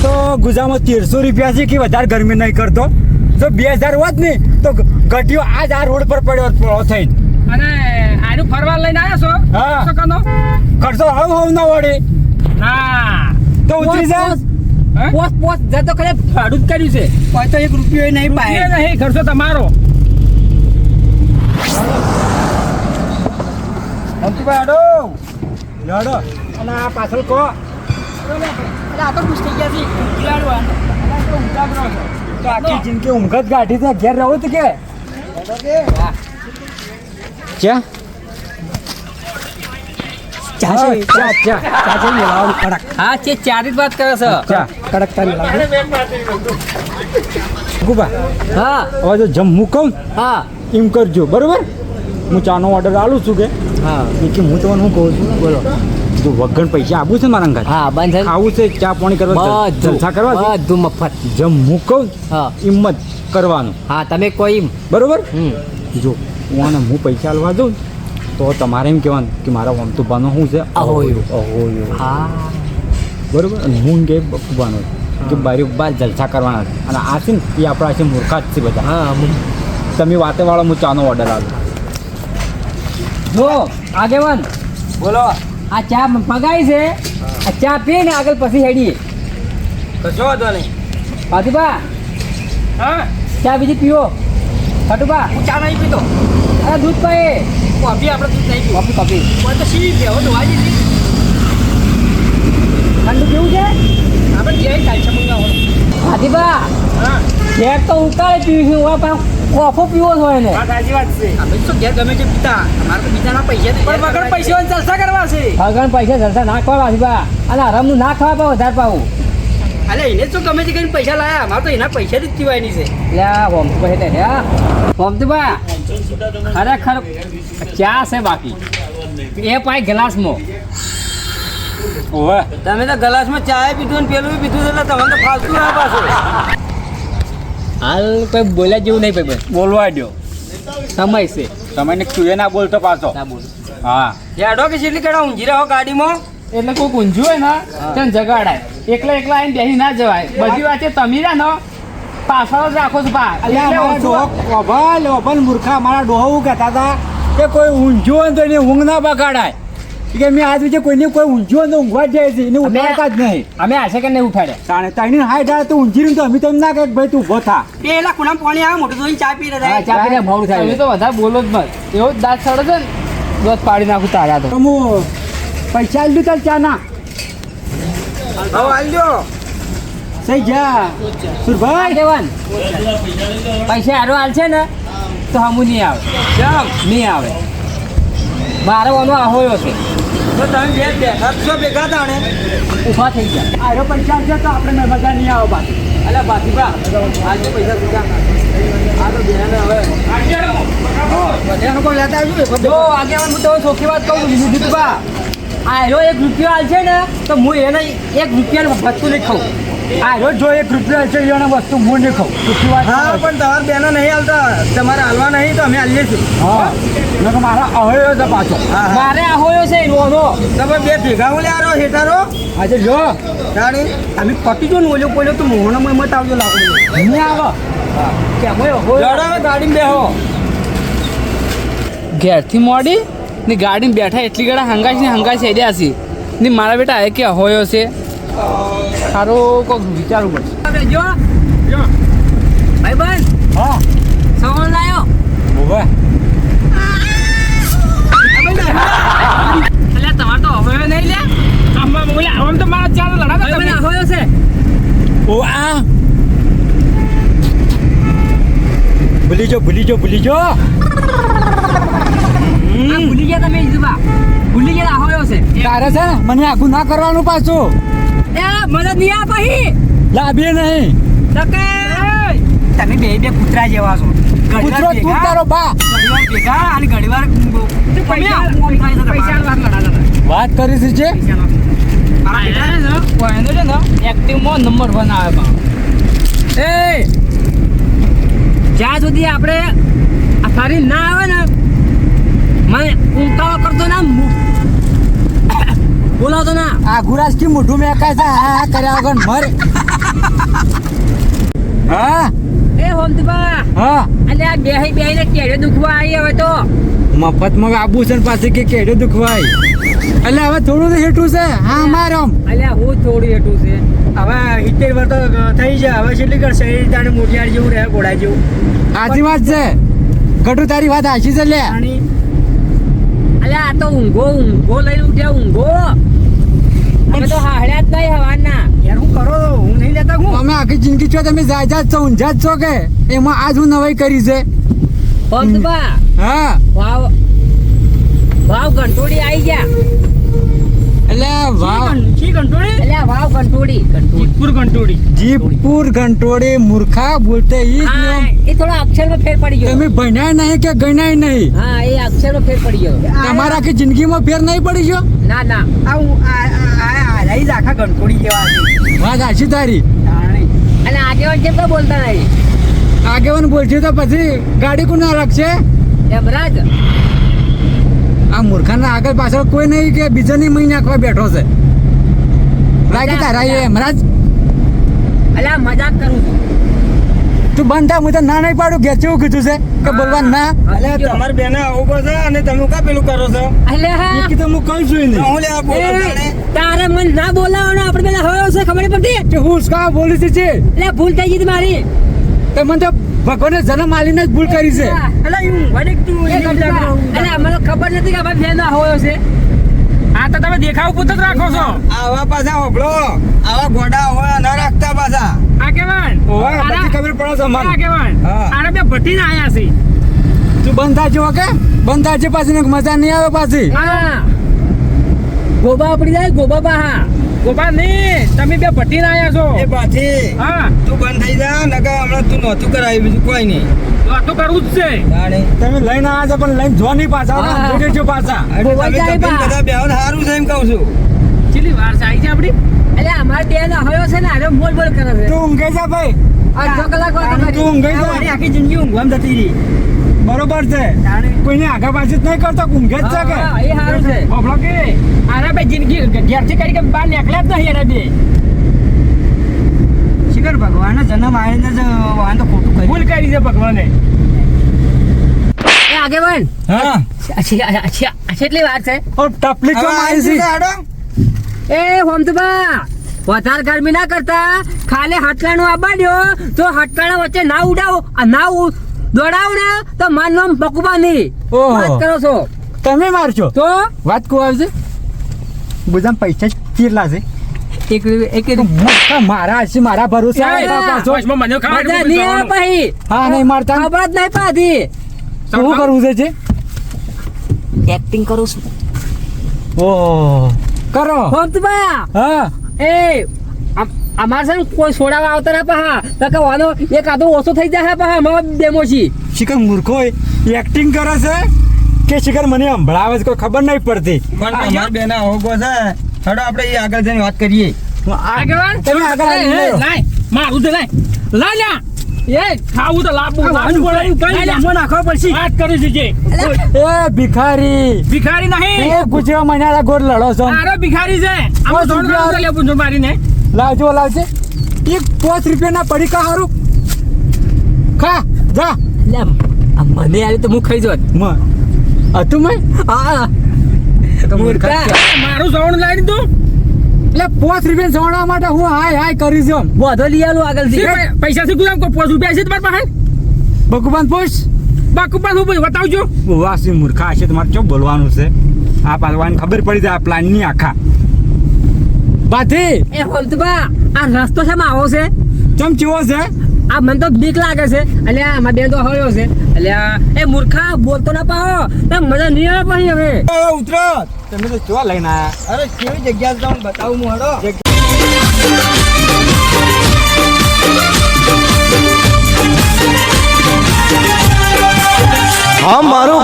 તો ગુજામાં 1300 રૂપિયા છે કે વધારે ગરમી નહીં કરતો. જો 2000 હોત ને તો ઘટ્યો આજ આ રોડ પર પડ્યો થઈ. અને આનું ફરવા લઈને આવ્યો છો? હા. શું કનો? ખર્ચો હવ ના વળે ના તો ઉતરી જા. પોસ જતો ખરે ભાડું જ કર્યું છે. કોઈ તો 1 રૂપિયો નહીં પાય. નહીં ખર્ચો તમારો. અંતિભાઈ આડો લાડો અને આ પાછળ કો એટલે આ તો ખુશ થઈ ગયા છે. તો આખી જિંદગી ઊંઘ જ ગાઢી તો ઘેર રહો તો કે ચા ચા છે. ચા ચા ચા છે લાવ કડક હા છે ચારી જ વાત કરે છે. ચા કડક તારી લાવ ગુબા હા હવે જો જમવું કહું હા એમ કરજો બરોબર. હું ચાનો ઓર્ડર આલું છું કે હા કે હું તમને શું કહું છું બોલો જો વગર પૈસા આપું છે મારા ઘર હા બંધ આવું છે ચા પાણી કરવા જલસા કરવા છે. બધું મફત. જમવું કહું હા એમ જ કરવાનું હા તમે કોઈ બરોબર. જો હું હું પૈસા આલવા દઉં તો તમારે એમ કહેવાનું કે મારા વમતુબાનો શું છે અહોયો. અહોયો હા બરોબર. અને હું કે બકુબાનો કે બાર જલસા કરવાના છે. અને આ છે ને એ આપણા છે મૂર્ખા જ છે બધા. હા તમે વાતેવાળો હું ચાનો ઓર્ડર આલું. જો આગેવાન બોલો આ ચા મગાઈ છે. આ ચા પી ને આગળ પછી હેડીએ. કશો વાંધો નહીં. પાતીબા હા ચા બીજી પીવો. ફટુબા હું ચા નહીં પીતો. અરે દૂધ પાએ કોફી આપણે દૂધ નહીં પીવું. કોફી કોફી કોઈ તો સી બેહો તો વાજી સી. ઠંડુ પીવું છે. આપણે ક્યાંય કાલસા મંગાવો. પાતીબા હા ઘેર તો ઉકાળે પીવું છું હું પણ કોફો પીવો છો એને. વાત સાચી વાત છે. આપણે તો ઘેર ગમે તે પીતા. અમારે તો બીજાના પૈસા પણ વગર પૈસા જલસા કરવા છે. ભગવાન પૈસા જલસા નાખવા પાતીબા અને આરામનું ના ખાવા પાવ વધારે પાવું. અલે એને શું ગમે તે કરીને પૈસા લાયા. અમારે તો એના પૈસાથી જ પીવાની છે. એટલે આ હોમતું પછી તે હોમતુબા ખરેખર ચા છે બાકી એ પાય ગ્લાસમાં. ઓવે તમે તો ગ્લાસમાં ચા પીધું ને પેલું પીધું એટલે તમને તો ફાલતું ના પાછું. હાલ કોઈ બોલ્યા જેવું નહીં ભાઈ બોલવા દો. સમય છે તમે તું ના બોલતો પાછો. ના બોલ હા યાડો કે કેટલી કડા ઊંઘી રહો ગાડીમાં. એટલે કોઈ ઊંઝું હોય ને તેને જગાડાય. એકલા એકલા આવીને બેસી ના જવાય. બધી વાતે તમે રહ્યા ને પાછળ જ રાખો છો પા. મૂર્ખા મારા ડોહા કહેતા હતા કે કોઈ ઊંઝું હોય તો એને ઊંઘ ના બગાડાય. કે મેં આજ વિશે કોઈને કોઈ ઊંઝું હોય તો ઊંઘવા જ જાય છે એને ઉઠાડતા જ નહીં. અમે આશે કે નહીં ઉઠાડ્યા. તાણે તાણી હાય થાય તો ઊંઝી રહ્યું તો અમે તો એમ ના કહે કે ભાઈ તું ઉભો થા. પેલા ખૂણા પાણી આવે મોટું જોઈને ચા પી હા, રહ્યા. ચા પીને મોડું થાય. તમે તો વધારે બોલો જ મત. એવો જ દાંત સડે છે ને દોત પાડી નાખું તારા તો. તો હું પૈસા આલી દઉં તાર ચા ના હવે આલજો. સહી જા સુરભાઈ. દેવાન પૈસા હારો હાલ છે ને તો હમું નહીં આવે. જામ. નહીં આવે. મારો વાનો ahoયો છે. તો તમે બે બેઠા છો ભેગા તાણે. ઊભા થઈ ગયા. આરો પૈસા છે તો આપણે મજા નહીં આવે બાકી. અલા બાતીબા આજે પૈસા સુધા. આ તો બેન હવે વધારે કોઈ લેતા આવજો. જો આગેવાન હું તો ચોખ્ખી વાત કહું છું વિજુભાઈ. આ હેરો 1 રૂપિયો હાલ છે ને તો હું એને 1 રૂપિયાનું વસ્તુ નહીં ખાઉં. આ રોજ જો 1 રૂપિયા છે એને વસ્તુ હું નહીં ખાઉં. ખુશી વાત હા પણ તમારા બેનો નહીં હાલતા. તમારે હાલવા નહીં તો અમે હાલીએ છીએ. હા નકર મારા અહયો છે પાછો. હા હા મારે ahoયો છે એનો. તમે બે ભેગા ઓલ્યા હેઠારો આજે જો તાણી અમે પટી જો ને ઓલ્યો પોલ્યો તો મોહણામાં મત આવજો લાગુ. નહીં આવે કેમ હોય ahoયો? લડાવે ગાડીમાં બેહો. ઘેરથી મોડી ને ગાડીમાં બેઠા એટલી ગળા હંગાશ હેડ્યા છે ને મારા બેટા એ કે ahoયો છે. સારો કોક વિચારવું પડશે. જો ભાઈ બંધ હા સવાલ લાયો. ઓવે એટલે તમારે તો હવે નહીં લે. આમ તો મારા ચાર લડા ભાઈ ahoયો છે. ઓ આ ભૂલી જો ભૂલી ગયા તમે ઈજુબા. ભૂલી ગયા ahoયો છે. તારે છે ને મને આગું ના કરવાનું પાછું. એ મદદ નહીં આ પછી. લાભીએ નહીં. તો કે તમે બે કૂતરા જેવા છો. કૂતરો તું તારો બા. ઘડીવાર ભેગા અને ઘડીવાર વાત કરી છે એક્ટિવમાં નંબર 1 આવે. એ જ્યાં સુધી આપણે આ ફરી ના આવે ને મને ઉંકાળો કરતો ના બોલાવતો ના આ ગુરાજ થી મોઢું મેકાય છે હા કર્યા વગર મર હા એ હોમતુબા હા અને આ બેહીને કેડે દુખવા આવી હવે તો મફતમાં આબુસન પાસે કે કેડે દુખવાય એટલે હવે થોડું તો હેઠું છે હા મારમ અલ્યા હું થોડી હેઠું છે હવે 70 વર્ષ તો થઈ જાય હવે કેટલી કર શરીર તાણે મોટિયાર જેવું રહે ઘોડા જેવું સાચી વાત છે ગટુ તારી વાત હાચી છે લે અલ્યા આ તો ઊંઘો લઈને ઉઠ્યા ઊંઘો અમે તો હાહડ્યા જ નહીં હવાના યાર હું કરો હું નહીં લેતા હું અમે આખી જિંદગી છો તમે જાયજા જ છો ઊંઝા જ છો કે એમાં આજ હું નવાઈ કરી છે હોમતુબા હા વાવ ઘંટોડી આવી ગયા એટલે વાવ કી ઘંટોડી અલ્યા વાવ ઘંટોડી જીપુર ઘંટોડી મૂર્ખા બોલતે ઈ જ હા નિયમ. એ થોડા અક્ષરમાં ફેર પડી ગયો તમે ભણ્યા નહીં કે ગણ્યા નહીં હા એ અક્ષરમાં ફેર પડી ગયો તમારા આખી જિંદગીમાં ફેર નહીં પડી ગયો ના ના આખા ઘંટોડી જેવા વાત હાચી તારી અને આગેવાન કેમ તો બોલતા નહીં આગેવાન બોલશે તો પછી ગાડી કોના રાખશે યમરાજ આ મૂર્ખાના આગળ પાછળ કોઈ નહીં કે બીજાની મહી નાખવા બેઠો છે લાગી તારા એ હમણાં અલ્યા મજાક કરું છું તું બંધ થા હું તો ના નહીં પાડું ઘેર કેવું કીધું છે કે બોલવા ના તમારી બેને આવું છે અને તમે કા પેલું કરો છો અલ્યા એ કીધું હું કઈ જોઈ નહીં હું લે આ બોલો તાણે. તારે મને ના બોલાવવાનો આપણે પેલા હોય છે ખબર નહીં પડતી કે હું કા બોલી છે એટલે ભૂલ થઈ ગઈ મારી તો મને તો ભગવાને જન્મ આલીને જ ભૂલ કરી છે અલ્યા અમને ખબર નથી કે આપણે બેન હોય છે આ તો તમે દેખાવ પૂરતો જ રાખો છો આવા પાછા હોબળો આવા ગોડા હોય ના રાખતા પાછા આગેવાન ઓય બધી ખબર પડે છે મને આગેવાન હા. આને બે ભટ્ટીને આયા છે તું બંધ થાજો કે બંધ થાજે પાછી ને મજા નહીં આવે પાછી હા ગોબા પડી જાય ગોબા પાહા ગોપા નહીં તમે બે ભટ્ટીને આયા છો એ પાછી હા તું બંધ થઈ જા નકા હમણાં તું નહોતું કરાવી બીજું કોઈ નહીં તો કરવું જ છે તાણે. તમે લઈને આવ્યા છો પણ લઈને જો નહીં પાછા હા. જોડે પાછા એટલે ગોવા તમે જાય તો બા. બધા બેહો ને સારું છે એમ કહું છું કેટલી વાર છે આવી છે આપડી અલ્યા અમારે બેન હોય છે ને આરે બોલ બોલ કરે છે તું ઊંઘે જા ભાઈ અડધો કલાક વાત તું કરી. ઊંઘે જા આખી જિંદગી ઊંઘવામાં જતી રહી બરોબર છે કોઈને આગા પાછી જ નહીં કરતો ઊંઘે જ છે કે હા, એ સારું છે બોલો કે આના બે જિંદગી ઘેરથી કરી કે બહાર નીકળ્યા જ નહીં એના બે શિખર ભગવાન જન્મ આવીને જ વાન તો ખોટું કર્યું ભૂલ કરી છે ભગવાને એ આગેવાન હા કેટલી વાર છે ઓ ટપલી ચો હવે મારી આવી છે હેડો. એ હોમતુબા વધારે ગરમી ના કરતા ખાલી હટકાણું આબા દ્યો તો હટકાણા વચ્ચે ના ઉડાવો દોડાવો ને તો માન નામ બકુબા નહીં ઓહો. વાત કરો છો તમે મારશો તો વાત કો આવશે બુજામ પૈસા કેટલા છે એક મોટા મારા હશે મારા ભરોસે આવે બાપા છો. વચમાં મને મજા ખાવા નહીં આવે પછી હા નહીં મારતા ખબર જ નહીં પાછી શું કરવું છે એક્ટિંગ કરું છું ઓહો કરો હોમતુબા હા એ અમારે છે ને કોઈ છોડાવા આવતા ના પહા તો કે વાનો એક આધો ઓછો થઈ જાય પહા અમારા ડેમોશી શિખર મૂર્ખો એક્ટિંગ કરે છે કે શિખર મને સંભળાવે છે કોઈ ખબર નહીં પડતી પણ તમારી બેને આવો છે હેડો આપણે એ આગળ જઈને વાત કરીએ આગેવાન તમે આગળ આવીને એ, લેવો. લાય મારું તો લાય લ્યા એ ખાવું તો લાવવું નાખવા પડશે વાત કરી છે જે એ ભિખારી ભિખારી નહીં એ ગુજરા મહિના ગોળ લડો છો આરો ભિખારી છે આમ પાંચ થોડું રૂપિયા. ઘણું તો લેવું છું મારીને લાવજો લાવજે એક 5 રૂપિયાના પડીકા હારું ખા જા મને આલી તો હું ખાઈ જોત હતું મેં હા મૂર્ખા. મારું સવણ લાવી દીધું એટલે 5 રૂપિયા સવડા માટે હું હાય હાય કરી છું વધો લઈ આલું આગળથી પૈસા થી ગુલામ કો 5 રૂપિયા છે તમારા પાસે ભગવાન પોષ બાકુ પાછું બતાવજો વાસી મૂર્ખા હશે તમારે શું બોલવાનું છે આ પાલવાની ખબર પડી જાય આ પ્લાનની આખા બાથી એ હોમતુબા આ રસ્તો છે આવો છે ચમ ચેવો છે આ મને તો બીક લાગે છે એટલે આમાં બેન તો હળ્યો છે એટલે એ મૂર્ખા બોલતો ના પાહો તો મજા નહીં આવે પછી હવે ઉતરો તમે તો ચો લઈને આયા અરે કેવી જગ્યા છે તમને બતાવું હું હેડો હા મારું